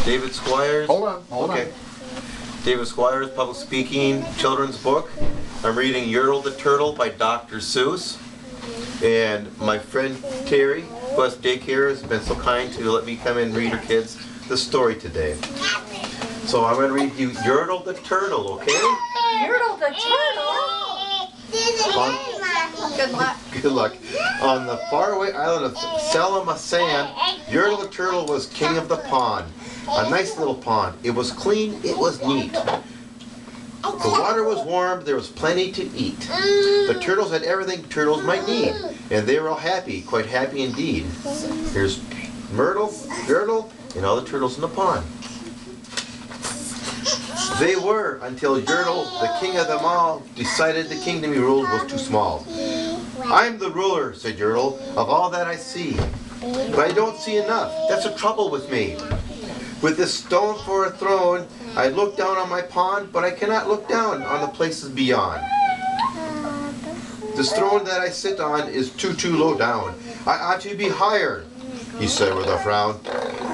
David Squires. Hold on. David Squires, public speaking, children's book. I'm reading Yertle the Turtle by Dr. Seuss. And my friend Terry, who has daycare, has been so kind to let me come and read her kids the story today. So I'm going to read you Yertle the Turtle, okay? Yertle the Turtle? Good luck. Good luck. On the faraway island of Salamasan, Yertle the Turtle was king of the pond. A nice little pond. It was clean, it was neat. The water was warm, there was plenty to eat. The turtles had everything turtles might need, and they were all happy, quite happy indeed. Here's Myrtle, Yertle, and all the turtles in the pond. They were, until Yertle, the king of them all, decided the kingdom he ruled was too small. I'm the ruler, said Yertle, of all that I see. But I don't see enough. That's the trouble with me. With this stone for a throne, I look down on my pond, but I cannot look down on the places beyond. This throne that I sit on is too low down. I ought to be higher, he said with a frown.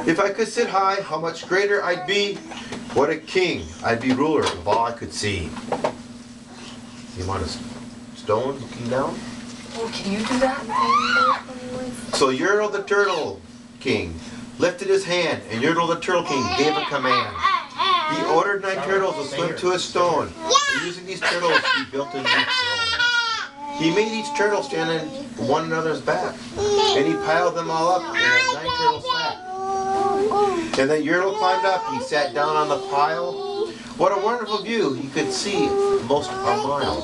If I could sit high, how much greater I'd be. What a king, I'd be ruler of all I could see. You want a stone looking down? Oh, can you do that? So Yertle the Turtle King lifted his hand, and Yertle the Turtle King gave a command. He ordered 9 turtles to swim to a stone. And using these turtles, he built a new throne. He made each turtle stand on one another's back, and he piled them all up in a 9 turtle stack. And then Yertle climbed up, he sat down on the pile. What a wonderful view, he could see most a mile.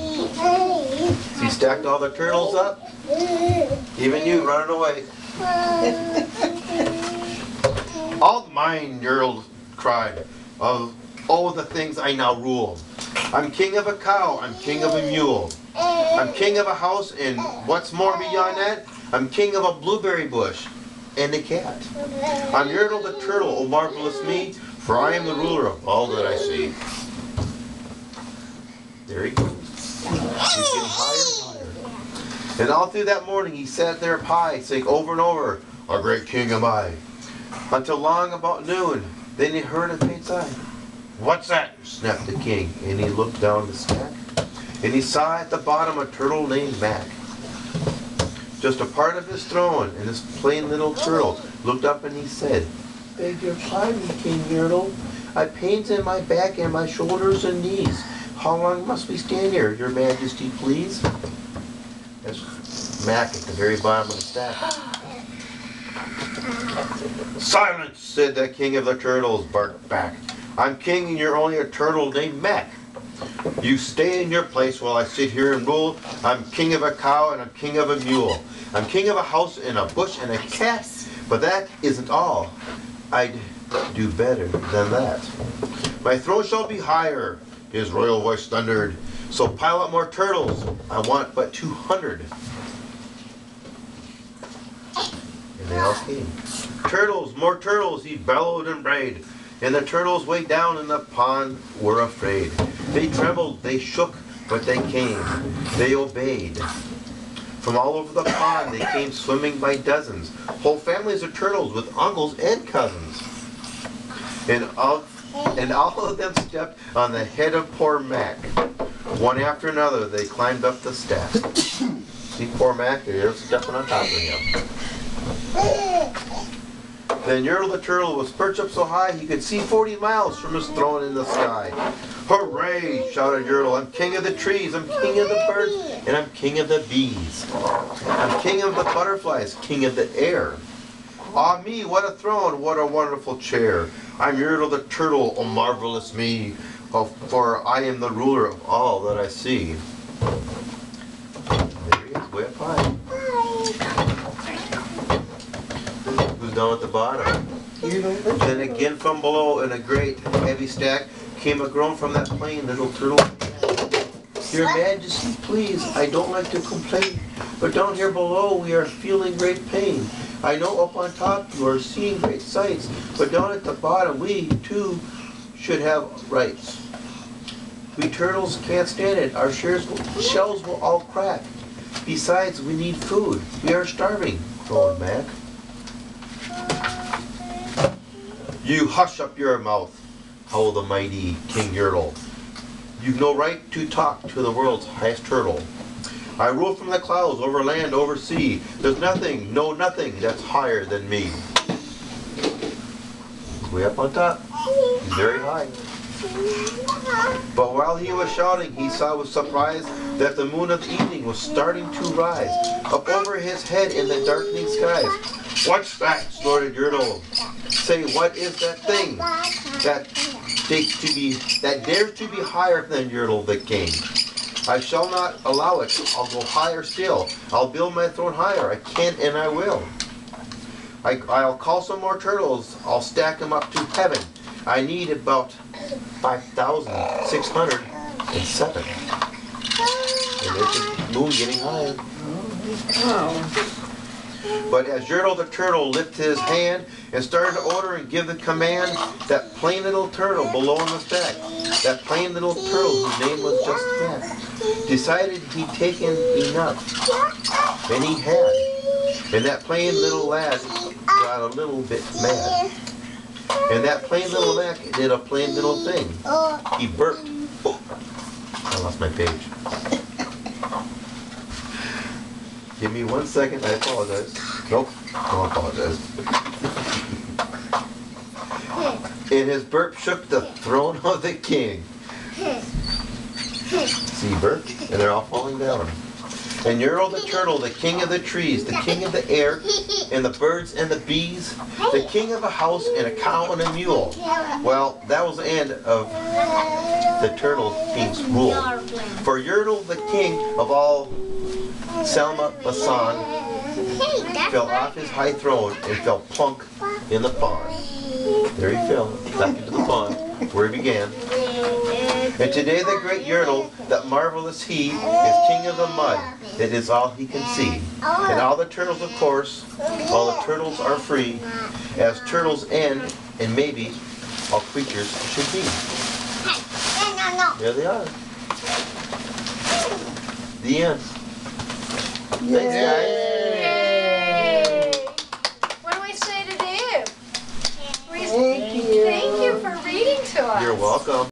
He stacked all the turtles up, even you running away. All mine, Yertle cried, oh, the things I now rule. I'm king of a cow, I'm king of a mule. I'm king of a house, and what's more beyond that, I'm king of a blueberry bush and a cat. I'm Yertle the Turtle, oh marvelous me, for I am the ruler of all that I see. There he goes. He's getting higher and higher. And all through that morning he sat there high, saying over and over, a great king am I. Until long about noon, then he heard a faint sigh. What's that? Snapped the king, and he looked down the stack, and he saw at the bottom a turtle named Mac. Just a part of his throne, and this plain little turtle looked up and he said, beg your pardon, King Yertle. I pains in my back and my shoulders and knees. How long must we stand here, your majesty, please? That's Mac at the very bottom of the stack. Silence, said the king of the turtles, barked back. I'm king and you're only a turtle named Mac. You stay in your place while I sit here and rule. I'm king of a cow and I'm king of a mule. I'm king of a house and a bush and a cat. But that isn't all. I'd do better than that. My throne shall be higher, his royal voice thundered. So pile up more turtles. I want but 200. And they all came. Turtles, more turtles, he bellowed and brayed. And the turtles way down in the pond were afraid. They trembled, they shook, but they came. They obeyed. From all over the pond they came swimming by dozens. Whole families of turtles with uncles and cousins. And all of them stepped on the head of poor Mac. One after another they climbed up the steps. See poor Mac, they're stepping on top of him. Then Yertle the Turtle was perched up so high he could see 40 miles from his throne in the sky. Hooray, shouted Yertle, I'm king of the trees, I'm king of the birds, and I'm king of the bees. I'm king of the butterflies, king of the air. Ah me, what a throne, what a wonderful chair. I'm Yertle the Turtle, oh marvelous me, for I am the ruler of all that I see. There he is, way up high. Down at the bottom. Then again from below in a great heavy stack came a groan from that plain little turtle. Your Majesty, please, I don't like to complain, but down here below we are feeling great pain. I know up on top you are seeing great sights, but down at the bottom we, too, should have rights. We turtles can't stand it. Our shells will all crack. Besides, we need food. We are starving, groaned Mac. You hush up your mouth, howled the mighty King Yertle. You've no right to talk to the world's highest turtle. I rule from the clouds, over land, over sea. There's nothing, no nothing, that's higher than me. Way up on top, very high. But while he was shouting, he saw with surprise that the moon of the evening was starting to rise up over his head in the darkening skies. What's that? Snorted Yertle. Say, what is that thing that dares to be higher than Yertle the king? I shall not allow it. I'll go higher still. I'll build my throne higher. I can and I will. I'll call some more turtles. I'll stack them up to heaven. I need about 5,607. And there's the moon getting higher. But as Yertle the turtle lifted his hand and started to order and give the command, that plain little turtle below in the stack, that plain little turtle whose name was just that, decided he'd taken enough. And he had. And that plain little lad got a little bit mad. And that plain little lad did a plain little thing. He burped. Oh, I lost my page. Give me 1 second, I apologize. Nope, don't apologize. And his burp shook the throne of the king. See, burp, and they're all falling down. And Yertle the turtle, the king of the trees, the king of the air, and the birds and the bees, the king of a house and a cow and a mule. Well, that was the end of the turtle king's rule. For Yertle the king of all Selma Basan fell off his high throne and fell plunk in the pond. There he fell, back into the pond where he began. And today the great Yertle, that marvelous he, is king of the mud. It is all he can see. And all the turtles, of course, all the turtles are free, as turtles end, and maybe all creatures should be. There they are. The end. Thanks, guys. Yay! What do we say to Dave? Thank you for reading to us. You're welcome.